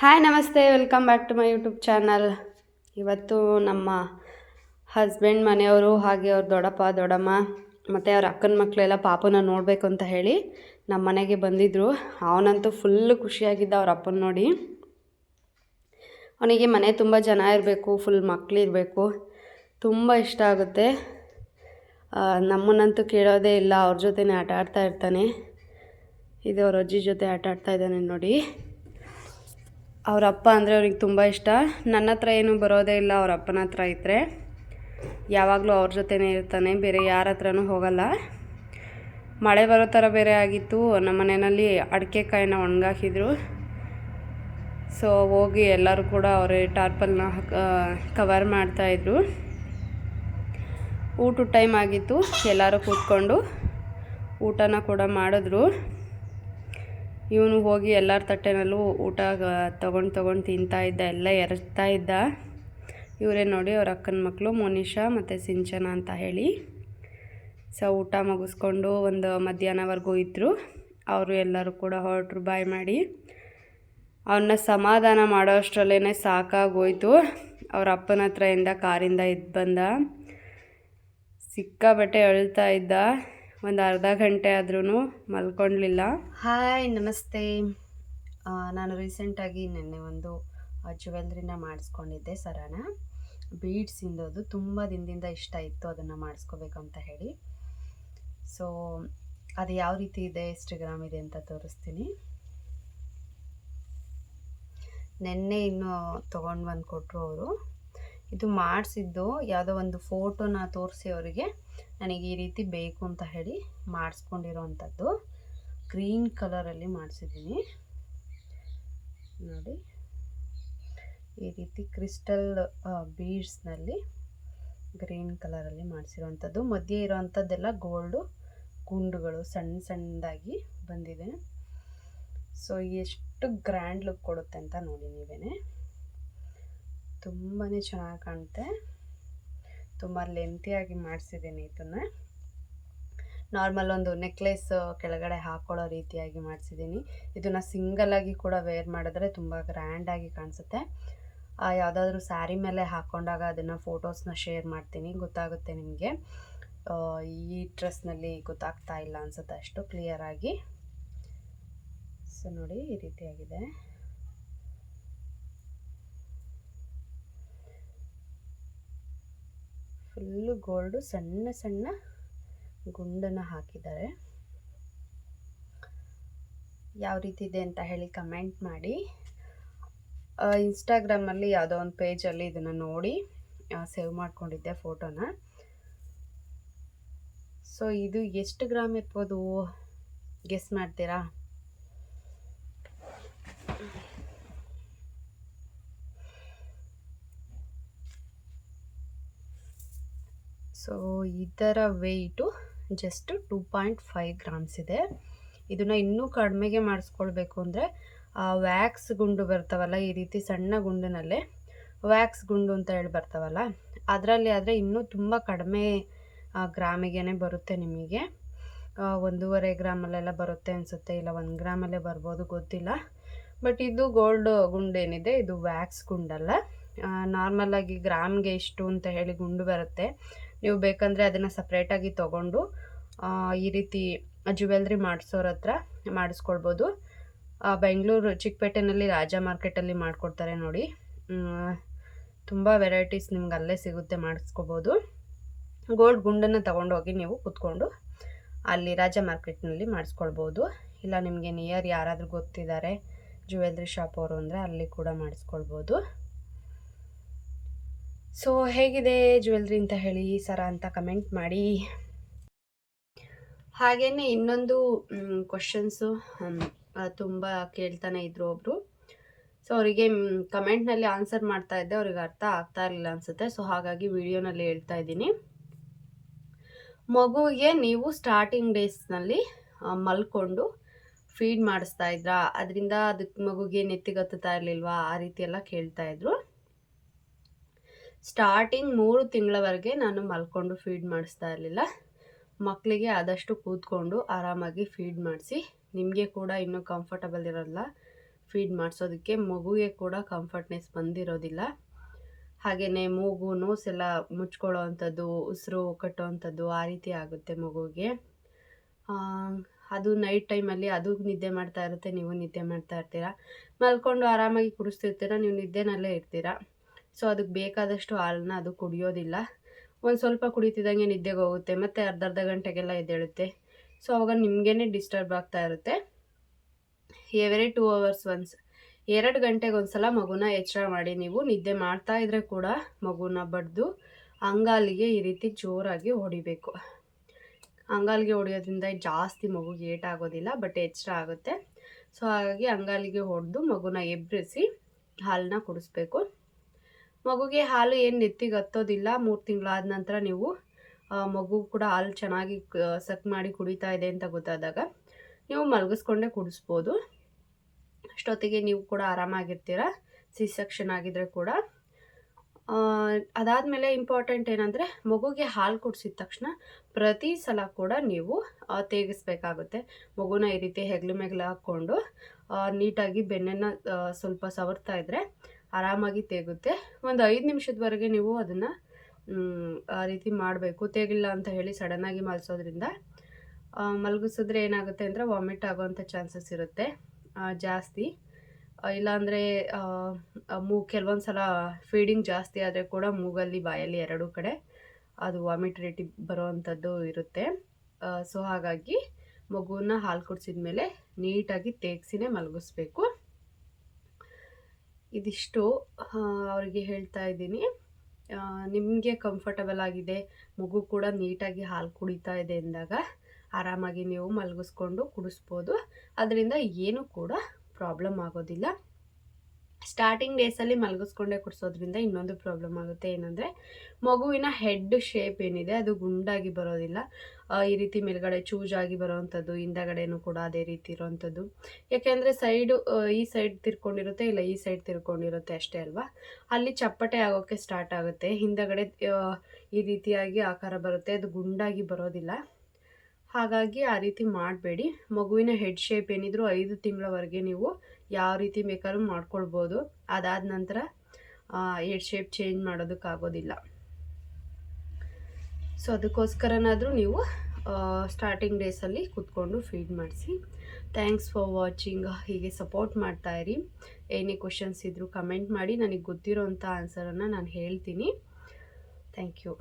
Hi ನಮಸ್ತೆ, welcome back to my YouTube channel. ಇವತ್ತು ನಮ್ಮ ಹಸ್ಬೆಂಡ್ ಮನೆಯವರು ಹಾಗೆ ಅವ್ರ ದೊಡ್ಡಪ್ಪ ದೊಡ್ಡಮ್ಮ ಮತ್ತು ಅವ್ರ ಅಕ್ಕನ ಮಕ್ಕಳೆಲ್ಲ ಪಾಪನ ನೋಡಬೇಕು ಅಂತ ಹೇಳಿ ನಮ್ಮ ಮನೆಗೆ ಬಂದಿದ್ದರು. ಅವನಂತೂ ಫುಲ್ಲು ಖುಷಿಯಾಗಿದ್ದ ಅವ್ರ ಅಪ್ಪನ ನೋಡಿ. ಅವನಿಗೆ ಮನೆ ತುಂಬ ಜನ ಇರಬೇಕು, ಫುಲ್ ಮಕ್ಕಳಿರಬೇಕು, ತುಂಬ ಇಷ್ಟ ಆಗುತ್ತೆ. ನಮ್ಮನ್ನಂತೂ ಕೇಳೋದೇ ಇಲ್ಲ, ಅವ್ರ ಜೊತೆನೇ ಆಟ ಆಡ್ತಾ ಇರ್ತಾನೆ. ಇದು ಅವ್ರ ಅಜ್ಜಿ ಜೊತೆ ಆಟ ಆಡ್ತಾ ಇದ್ದಾನೆ ನೋಡಿ. ಅವ್ರ ಅಪ್ಪ ಅಂದರೆ ಅವ್ರಿಗೆ ತುಂಬ ಇಷ್ಟ. ನನ್ನ ಹತ್ರ ಏನೂ ಬರೋದೇ ಇಲ್ಲ, ಅವ್ರ ಅಪ್ಪನ ಹತ್ರ ಇದ್ದರೆ ಯಾವಾಗಲೂ ಅವ್ರ ಜೊತೆನೇ ಇರ್ತಾನೆ, ಬೇರೆ ಯಾರ ಹತ್ರನೂ ಹೋಗಲ್ಲ. ಮಳೆ ಬರೋ ಥರ ಬೇರೆ ಆಗಿತ್ತು. ನಮ್ಮ ಮನೆಯಲ್ಲಿ ಅಡಿಕೆಕಾಯಿನ ಒಣಗಾಕಿದ್ರು. ಸೊ ಹೋಗಿ ಎಲ್ಲರೂ ಕೂಡ ಅವರೇ ಟಾರ್ಪಲ್ನ ಕವರ್ ಮಾಡ್ತಾಯಿದ್ರು. ಊಟದ ಟೈಮ್ ಆಗಿತ್ತು, ಎಲ್ಲರೂ ಕೂತ್ಕೊಂಡು ಊಟನ ಕೂಡ ಮಾಡಿದ್ರು. ಇವನು ಹೋಗಿ ಎಲ್ಲರ ತಟ್ಟೆನಲ್ಲೂ ಊಟ ತೊಗೊಂಡು ತಿಂತಾ ಇದ್ದ, ಎಲ್ಲ ಎರಚ್ತಾ ಇದ್ದ. ಇವರೇ ನೋಡಿ ಅವ್ರ ಅಕ್ಕನ ಮಕ್ಕಳು ಮೋನಿಶಾ ಮತ್ತು ಸಿಂಚನ ಅಂತ ಹೇಳಿ. ಸೊ ಊಟ ಮುಗಿಸ್ಕೊಂಡು ಒಂದು ಮಧ್ಯಾಹ್ನವರೆಗೂ ಇದ್ದರು. ಅವರು ಎಲ್ಲರೂ ಕೂಡ ಹೊರಟರು ಬಾಯ್ ಮಾಡಿ. ಅವನ್ನ ಸಮಾಧಾನ ಮಾಡೋ ಅಷ್ಟರಲ್ಲೇ ಸಾಕಾಗೋಯ್ತು. ಅವ್ರ ಅಪ್ಪನ ಹತ್ರದಿಂದ ಕಾರಿಂದ ಇದ್ದು ಬಂದ, ಸಿಕ್ಕಾಬಟ್ಟೆ ಅಳ್ತಾ ಇದ್ದ. ಒಂದು ಅರ್ಧ ಗಂಟೆ ಆದ್ರೂ ಮಲ್ಕೊಳ್ಲಿಲ್ಲ. ಹಾಯ್ ನಮಸ್ತೆ. ನಾನು ರೀಸೆಂಟಾಗಿ ನಿನ್ನೆ ಒಂದು ಜ್ಯುವೆಲ್ರಿನ ಮಾಡಿಸ್ಕೊಂಡಿದ್ದೆ, ಸರಾನ ಬೀಡ್ಸಿಂದು. ಅದು ತುಂಬ ದಿನದಿಂದ ಇಷ್ಟ ಇತ್ತು ಅದನ್ನು ಮಾಡಿಸ್ಕೋಬೇಕಂತ ಹೇಳಿ. ಸೊ ಅದು ಯಾವ ರೀತಿ ಇದೆ, ಎಷ್ಟು ಗ್ರಾಮ್ ಇದೆ ಅಂತ ತೋರಿಸ್ತೀನಿ. ನೆನ್ನೆ ಇನ್ನು ತೊಗೊಂಡು ಬಂದು ಕೊಟ್ಟರು ಅವರು. ಇದು ಮಾಡಿಸಿದ್ದು ಯಾವುದೋ ಒಂದು ಫೋಟೋನ ತೋರಿಸಿ ಅವರಿಗೆ ನನಗೆ ಈ ರೀತಿ ಬೇಕು ಅಂತ ಹೇಳಿ ಮಾಡಿಸ್ಕೊಂಡಿರೋವಂಥದ್ದು. ಗ್ರೀನ್ ಕಲರಲ್ಲಿ ಮಾಡಿಸಿದ್ದೀನಿ ನೋಡಿ. ಈ ರೀತಿ ಕ್ರಿಸ್ಟಲ್ ಬೀಡ್ಸ್ನಲ್ಲಿ ಗ್ರೀನ್ ಕಲರಲ್ಲಿ ಮಾಡಿಸಿರೋವಂಥದ್ದು. ಮಧ್ಯೆ ಇರೋವಂಥದ್ದೆಲ್ಲ ಗೋಲ್ಡು ಗುಂಡುಗಳು ಸಣ್ಣ ಸಣ್ಣದಾಗಿ ಬಂದಿದೆ. ಸೊ ಎಷ್ಟು ಗ್ರ್ಯಾಂಡ್ ಲುಕ್ ಕೊಡುತ್ತೆ ಅಂತ ನೋಡಿ ನೀವೇ. ತುಂಬಾ ಚೆನ್ನಾಗಿ ಕಾಣುತ್ತೆ. ತುಂಬ ಲೆಂತಿಯಾಗಿ ಮಾಡಿಸಿದ್ದೀನಿ. ಇದನ್ನು ನಾರ್ಮಲ್ ಒಂದು ನೆಕ್ಲೆಸ್ ಕೆಳಗಡೆ ಹಾಕ್ಕೊಳ್ಳೋ ರೀತಿಯಾಗಿ ಮಾಡಿಸಿದ್ದೀನಿ. ಇದನ್ನು ಸಿಂಗಲಾಗಿ ಕೂಡ ವೇರ್ ಮಾಡಿದ್ರೆ ತುಂಬ ಗ್ರ್ಯಾಂಡಾಗಿ ಕಾಣಿಸುತ್ತೆ. ಯಾವುದಾದ್ರೂ ಸ್ಯಾರಿ ಮೇಲೆ ಹಾಕ್ಕೊಂಡಾಗ ಅದನ್ನು ಫೋಟೋಸ್ನ ಶೇರ್ ಮಾಡ್ತೀನಿ, ಗೊತ್ತಾಗುತ್ತೆ ನಿಮಗೆ. ಈ ಡ್ರೆಸ್ನಲ್ಲಿ ಗೊತ್ತಾಗ್ತಾ ಇಲ್ಲ ಅನಿಸುತ್ತೆ ಅಷ್ಟು ಕ್ಲಿಯರಾಗಿ. ಸೊ ನೋಡಿ ಈ ರೀತಿಯಾಗಿದೆ. ಫುಲ್ಲು ಗೋಲ್ಡು ಸಣ್ಣ ಸಣ್ಣ ಗುಂಡನ್ನು ಹಾಕಿದ್ದಾರೆ. ಯಾವ ರೀತಿ ಇದೆ ಅಂತ ಹೇಳಿ ಕಮೆಂಟ್ ಮಾಡಿ. ಇನ್ಸ್ಟಾಗ್ರಾಮಲ್ಲಿ ಯಾವುದೋ ಒಂದು ಪೇಜಲ್ಲಿ ಇದನ್ನು ನೋಡಿ ಸೇವ್ ಮಾಡ್ಕೊಂಡಿದ್ದೆ ಫೋಟೋನ. ಸೊ ಇದು ಎಷ್ಟು ಗ್ರಾಮ್ ಇರ್ಬೋದು ಗೆಸ್ ಮಾಡ್ತೀರಾ? ಸೊ ಇದರ ವೆಯ್ಟು ಜಸ್ಟ್ 2.5 ಗ್ರಾಮ್ಸ್ ಇದೆ. ಇದನ್ನು ಇನ್ನೂ ಕಡಿಮೆಗೆ ಮಾಡಿಸ್ಕೊಳ್ಬೇಕು ಅಂದರೆ ವ್ಯಾಕ್ಸ್ ಗುಂಡು ಬರ್ತಾವಲ್ಲ, ಈ ರೀತಿ ಸಣ್ಣ ಗುಂಡಿನಲ್ಲೇ ವ್ಯಾಕ್ಸ್ ಗುಂಡು ಅಂತ ಹೇಳಿ ಬರ್ತಾವಲ್ಲ, ಅದರಲ್ಲಿ ಆದರೆ ಇನ್ನೂ ತುಂಬ ಕಡಿಮೆ ಗ್ರಾಮಿಗೆ ಬರುತ್ತೆ ನಿಮಗೆ. 1.5 ಗ್ರಾಮಲ್ಲೆಲ್ಲ ಬರುತ್ತೆ ಅನಿಸುತ್ತೆ, ಇಲ್ಲ 1 ಗ್ರಾಮಲ್ಲೇ ಬರ್ಬೋದು, ಗೊತ್ತಿಲ್ಲ. ಬಟ್ ಇದು ಗೋಲ್ಡ್ ಗುಂಡೇನಿದೆ ಇದು ವ್ಯಾಕ್ಸ್ ಗುಂಡಲ್ಲ. ನಾರ್ಮಲಾಗಿ ಗ್ರಾಮ್ಗೆ ಇಷ್ಟು ಅಂತ ಹೇಳಿ ಗುಂಡು ಬರುತ್ತೆ. ನೀವು ಬೇಕಂದರೆ ಅದನ್ನು ಸಪ್ರೇಟಾಗಿ ತೊಗೊಂಡು ಈ ರೀತಿ ಜ್ಯುವೆಲ್ರಿ ಮಾಡಿಸೋರ ಹತ್ರ ಮಾಡಿಸ್ಕೊಳ್ಬೋದು. ಬೆಂಗಳೂರು ಚಿಕ್ಕಪೇಟೆನಲ್ಲಿ ರಾಜ ಮಾರ್ಕೆಟಲ್ಲಿ ಮಾಡಿಕೊಡ್ತಾರೆ ನೋಡಿ. ತುಂಬ ವೆರೈಟೀಸ್ ನಿಮ್ಗೆ ಅಲ್ಲೇ ಸಿಗುತ್ತೆ, ಮಾಡಿಸ್ಕೋಬೋದು. ಗೋಲ್ಡ್ ಗುಂಡನ್ನು ತೊಗೊಂಡೋಗಿ ನೀವು ಕೂತ್ಕೊಂಡು ಅಲ್ಲಿ ರಾಜ ಮಾರ್ಕೆಟ್ನಲ್ಲಿ ಮಾಡಿಸ್ಕೊಳ್ಬೋದು. ಇಲ್ಲ ನಿಮಗೆ ನಿಯರ್ ಯಾರಾದರೂ ಗೊತ್ತಿದ್ದಾರೆ ಜ್ಯುವೆಲ್ರಿ ಶಾಪ್ ಅವರು ಅಂದರೆ ಅಲ್ಲಿ ಕೂಡ ಮಾಡಿಸ್ಕೊಳ್ಬೋದು. ಸೊ ಹೇಗಿದೆ ಜ್ಯುವೆಲ್ರಿ ಅಂತ ಹೇಳಿ, ಸರ ಅಂತ ಕಮೆಂಟ್ ಮಾಡಿ. ಹಾಗೆಯೇ ಇನ್ನೊಂದು ಕ್ವಶನ್ಸು ತುಂಬ ಕೇಳ್ತಾನೆ ಇದ್ರು ಒಬ್ಬರು. ಸೊ ಅವರಿಗೆ ಕಮೆಂಟ್ನಲ್ಲಿ ಆನ್ಸರ್ ಮಾಡ್ತಾ ಇದ್ದೆ, ಅವ್ರಿಗೆ ಅರ್ಥ ಆಗ್ತಾ ಇರಲಿಲ್ಲ ಅನಿಸುತ್ತೆ. ಸೊ ಹಾಗಾಗಿ ವಿಡಿಯೋನಲ್ಲಿ ಹೇಳ್ತಾ ಇದ್ದೀನಿ. ಮಗುವಿಗೆ ನೀವು ಸ್ಟಾರ್ಟಿಂಗ್ ಡೇಸ್ನಲ್ಲಿ ಮಲ್ಕೊಂಡು ಫೀಡ್ ಮಾಡಿಸ್ತಾ ಇದ್ರಾ, ಅದರಿಂದ ಅದಕ್ಕೆ ಮಗುಗೆ ನೆತ್ತಿಗತ್ತುತ್ತಾ ಇರಲಿಲ್ವಾ, ಆ ರೀತಿ ಎಲ್ಲ ಕೇಳ್ತಾ ಇದ್ರು. ಸ್ಟಾರ್ಟಿಂಗ್ 3 ತಿಂಗಳವರೆಗೆ ನಾನು ಮಲ್ಕೊಂಡು ಫೀಡ್ ಮಾಡಿಸ್ತಾ ಇರಲಿಲ್ಲ. ಮಕ್ಕಳಿಗೆ ಆದಷ್ಟು ಕೂತ್ಕೊಂಡು ಆರಾಮಾಗಿ ಫೀಡ್ ಮಾಡಿಸಿ. ನಿಮಗೆ ಕೂಡ ಇನ್ನೂ ಕಂಫರ್ಟಬಲ್ ಇರೋಲ್ಲ ಫೀಡ್ ಮಾಡಿಸೋದಕ್ಕೆ. ಮಗುವಿಗೆ ಕೂಡ ಕಂಫರ್ಟ್ನೆಸ್ ಬಂದಿರೋದಿಲ್ಲ. ಹಾಗೆಯೇ ಮೂಗು ನೋಸೆಲ್ಲ ಮುಚ್ಕೊಳ್ಳೋ ಅಂಥದ್ದು, ಉಸಿರು ಕಟ್ಟೋವಂಥದ್ದು ಆ ರೀತಿ ಆಗುತ್ತೆ ಮಗುವಿಗೆ. ಅದು ನೈಟ್ ಟೈಮಲ್ಲಿ ಅದು ನಿದ್ದೆ ಮಾಡ್ತಾ ಇರುತ್ತೆ, ನೀವು ನಿದ್ದೆ ಮಾಡ್ತಾ ಇರ್ತೀರ. ಮಲ್ಕೊಂಡು ಆರಾಮಾಗಿ ಕುಡಿಸ್ತಿರ್ತೀರ, ನೀವು ನಿದ್ದೆನಲ್ಲೇ ಇರ್ತೀರ. ಸೊ ಅದಕ್ಕೆ ಬೇಕಾದಷ್ಟು ಹಾಲನ್ನ ಅದು ಕುಡಿಯೋದಿಲ್ಲ. ಒಂದು ಸ್ವಲ್ಪ ಕುಡಿತಿದ್ದಂಗೆ ನಿದ್ದೆಗೆ ಹೋಗುತ್ತೆ, ಮತ್ತು ಅರ್ಧ ಗಂಟೆಗೆಲ್ಲ ಎದ್ದೇಳುತ್ತೆ. ಸೊ ಅವಾಗ ನಿಮಗೇ ಡಿಸ್ಟರ್ಬ್ ಆಗ್ತಾ ಇರುತ್ತೆ. ಎವ್ರಿ 2 hours ಒನ್ಸ್, 2 ಗಂಟೆಗೆ ಒಂದ್ಸಲ ಮಗುನ ಎಚ್ಚರ ಮಾಡಿ. ನೀವು ನಿದ್ದೆ ಮಾಡ್ತಾ ಇದ್ರೆ ಕೂಡ ಮಗುನ ಬಡ್ದು ಅಂಗಾಲಿಗೆ ಈ ರೀತಿ ಜೋರಾಗಿ ಹೊಡಿಬೇಕು. ಅಂಗಾಲಿಗೆ ಹೊಡೆಯೋದ್ರಿಂದ ಜಾಸ್ತಿ ಮಗುಗೆ ಏಟಾಗೋದಿಲ್ಲ, ಬಟ್ ಎಚ್ಚರ ಆಗುತ್ತೆ. ಸೊ ಹಾಗಾಗಿ ಅಂಗಾಲಿಗೆ ಹೊಡೆದು ಮಗುನ ಎಬ್ಬರಿಸಿ ಹಾಲನ್ನ ಕುಡಿಸ್ಬೇಕು. ಮಗುಗೆ ಹಾಲು ಏನು ನೆತ್ತಿಗೆ ಹತ್ತೋದಿಲ್ಲ. 3 ತಿಂಗಳಾದ ನಂತರ ನೀವು ಮಗು ಕೂಡ ಹಾಲು ಚೆನ್ನಾಗಿ ಸಕ್ ಮಾಡಿ ಕುಡಿತಾ ಇದೆ ಅಂತ ಗೊತ್ತಾದಾಗ ನೀವು ಮಲಗಿಸ್ಕೊಂಡೇ ಕುಡಿಸ್ಬೋದು. ಅಷ್ಟೊತ್ತಿಗೆ ನೀವು ಕೂಡ ಆರಾಮಾಗಿರ್ತೀರ, ಸಿ ಸೆಕ್ಷನ್ ಆಗಿದ್ರೆ ಕೂಡ. ಅದಾದಮೇಲೆ ಇಂಪಾರ್ಟೆಂಟ್ ಏನಂದರೆ, ಮಗುಗೆ ಹಾಲು ಕುಡಿಸಿದ ತಕ್ಷಣ ಪ್ರತಿ ಸಲ ಕೂಡ ನೀವು ತೇಗಿಸ್ಬೇಕಾಗುತ್ತೆ. ಮಗುನ ಈ ರೀತಿ ಹೆಗ್ಲು ಮೆಗ್ಲು ಹಾಕ್ಕೊಂಡು ನೀಟಾಗಿ ಬೆನ್ನನ್ನು ಸ್ವಲ್ಪ ಸವರ್ತಾ ಇದ್ದರೆ ಆರಾಮಾಗಿ ತೇಗುತ್ತೆ. ಒಂದು 5 ನಿಮಿಷದವರೆಗೆ ನೀವು ಅದನ್ನು ಆ ರೀತಿ ಮಾಡಬೇಕು. ತೇಗಿಲ್ಲ ಅಂತ ಹೇಳಿ ಸಡನ್ನಾಗಿ ಮಲಗಿಸೋದ್ರಿಂದ, ಮಲಗಿಸಿದ್ರೆ ಏನಾಗುತ್ತೆ ಅಂದರೆ ವಾಮಿಟ್ ಆಗೋವಂಥ ಚಾನ್ಸಸ್ ಇರುತ್ತೆ ಜಾಸ್ತಿ. ಇಲ್ಲಾಂದರೆ ಕೆಲವೊಂದು ಸಲ ಫೀಡಿಂಗ್ ಜಾಸ್ತಿ ಆದರೆ ಕೂಡ ಮೂಗಲ್ಲಿ ಬಾಯಲ್ಲಿ 2 ಕಡೆ ಅದು ವಾಮಿಟ್ ರೇಟಿ ಬರೋವಂಥದ್ದು ಇರುತ್ತೆ. ಸೊ ಹಾಗಾಗಿ ಮಗುನ ಹಾಲು ಕುಡಿಸಿದ ಮೇಲೆ ನೀಟಾಗಿ ತೇಗ್ಸಿನೇ ಮಲಗಿಸ್ಬೇಕು. ಇದಿಷ್ಟು ಅವರಿಗೆ ಹೇಳ್ತಾ ಇದ್ದೀನಿ. ನಿಮಗೆ ಕಂಫರ್ಟಬಲ್ ಆಗಿದೆ, ಮಗು ಕೂಡ ನೀಟಾಗಿ ಹಾಲು ಕುಡಿತಾ ಇದೆ ಎಂದಾಗ ಆರಾಮಾಗಿ ನೀವು ಮಲಗಿಸ್ಕೊಂಡು ಕುಡಿಸ್ಬೋದು. ಅದರಿಂದ ಏನೂ ಕೂಡ ಪ್ರಾಬ್ಲಮ್ ಆಗೋದಿಲ್ಲ. ಸ್ಟಾರ್ಟಿಂಗ್ ಡೇಸಲ್ಲಿ ಮಲಗಿಸ್ಕೊಂಡೇ ಕುಡಿಸೋದ್ರಿಂದ ಇನ್ನೊಂದು ಪ್ರಾಬ್ಲಮ್ ಆಗುತ್ತೆ. ಏನಂದರೆ, ಮಗುವಿನ ಹೆಡ್ ಶೇಪ್ ಏನಿದೆ ಅದು ಗುಂಡಾಗಿ ಬರೋದಿಲ್ಲ. ಈ ರೀತಿ ಮೇಲ್ಗಡೆ ಚೂಜಾಗಿ ಬರೋವಂಥದ್ದು, ಹಿಂದಗಡೆನೂ ಕೂಡ ಅದೇ ರೀತಿ ಇರೋವಂಥದ್ದು. ಯಾಕೆಂದರೆ ಸೈಡು ಈ ಸೈಡ್ ತಿರ್ಕೊಂಡಿರುತ್ತೆ, ಇಲ್ಲ ಈ ಸೈಡ್ ತಿರ್ಕೊಂಡಿರುತ್ತೆ ಅಷ್ಟೇ ಅಲ್ವಾ. ಅಲ್ಲಿ ಚಪ್ಪಟೆ ಆಗೋಕ್ಕೆ ಸ್ಟಾರ್ಟ್ ಆಗುತ್ತೆ. ಹಿಂದಗಡೆ ಈ ರೀತಿಯಾಗಿ ಆಕಾರ ಬರುತ್ತೆ, ಅದು ಗುಂಡಾಗಿ ಬರೋದಿಲ್ಲ. ಹಾಗಾಗಿ ಆ ರೀತಿ ಮಾಡಬೇಡಿ. ಮಗುವಿನ ಹೆಡ್ ಶೇಪ್ ಏನಿದ್ರು 5 ತಿಂಗಳವರೆಗೆ ನೀವು ಯಾವ ರೀತಿ ಬೇಕಾದ್ರೂ ಮಾಡ್ಕೊಳ್ಬೋದು. ಅದಾದ ನಂತರ ಹೆಡ್ ಶೇಪ್ ಚೇಂಜ್ ಮಾಡೋದಕ್ಕಾಗೋದಿಲ್ಲ. ಸೊ ಅದಕ್ಕೋಸ್ಕರನಾದರೂ ನೀವು ಸ್ಟಾರ್ಟಿಂಗ್ ಡೇಸಲ್ಲಿ ಕೂತ್ಕೊಂಡು ಫೀಡ್ ಮಾಡಿಸಿ. Thanks for watching. ಹೀಗೆ ಸಪೋರ್ಟ್ ಮಾಡ್ತಾಯಿರಿ. ಏನೇ ಕ್ವಶನ್ಸ್ ಇದ್ದರೂ ಕಮೆಂಟ್ ಮಾಡಿ, ನನಗೆ ಗೊತ್ತಿರೋಂಥ ಆನ್ಸರನ್ನು ನಾನು ಹೇಳ್ತೀನಿ. Thank you.